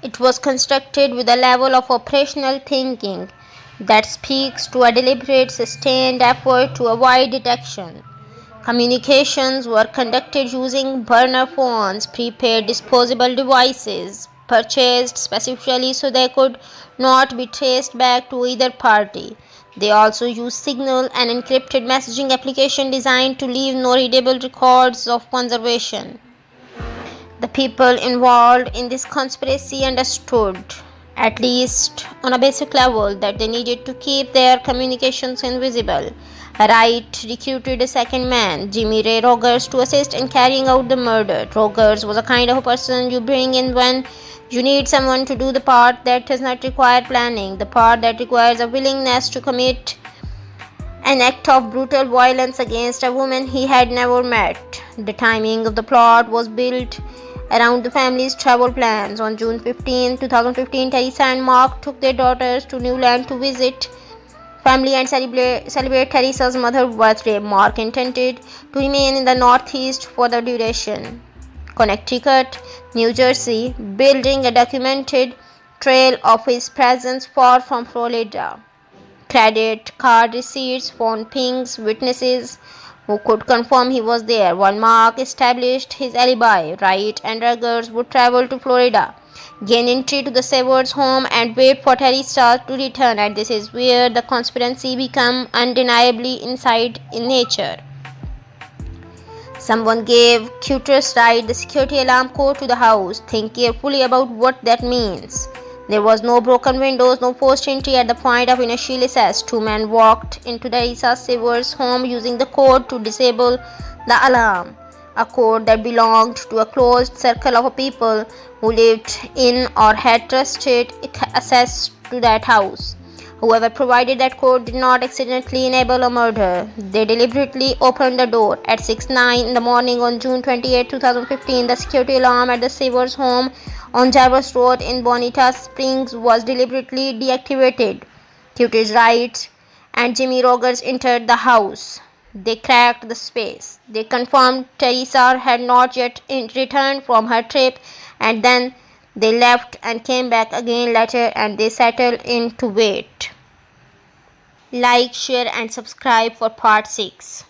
It was constructed with a level of operational thinking that speaks to a deliberate, sustained effort to avoid detection. Communications were conducted using burner phones, prepaid disposable devices, purchased specifically so they could not be traced back to either party. They also used Signal, an encrypted messaging application designed to leave no readable records of conservation. The people involved in this conspiracy understood, at least on a basic level, that they needed to keep their communications invisible. Wright recruited a second man, Jimmy Ray Rogers, to assist in carrying out the murder. Rogers was a kind of a person you bring in when you need someone to do the part that does not require planning, the part that requires a willingness to commit an act of brutal violence against a woman he had never met. The timing of the plot was built around the family's travel plans. On June 15, 2015, Teresa and Mark took their daughters to Newland to visit family and celebrate Teresa's mother's birthday. Mark intended to remain in the Northeast for the duration. Connecticut, New Jersey, building a documented trail of his presence far from Florida. Credit card receipts, phone pings, witnesses who could confirm he was there. While Mark established his alibi, Wright and Rogers would travel to Florida, gain entry to the Sever's home, and wait for Teresa to return. And this is where the conspiracy became undeniably inside in nature. Someone gave Wright the security alarm code to the house. Think carefully about what that means. There was no broken windows, no forced entry at the point of initial access. Two men walked into Teresa Sever's home using the code to disable the alarm, a code that belonged to a closed circle of people who lived in or had trusted access to that house. Whoever provided that code did not accidentally enable a murder. They deliberately opened the door. At 6:09 in the morning on June 28, 2015, the security alarm at the Sever's home on Jarvis Road in Bonita Springs was deliberately deactivated. Wright and Jimmy Rogers entered the house. They cracked the space. They confirmed Teresa had not yet returned from her trip, and then they left and came back again later, and they settled in to wait. Like, share and subscribe for part 6.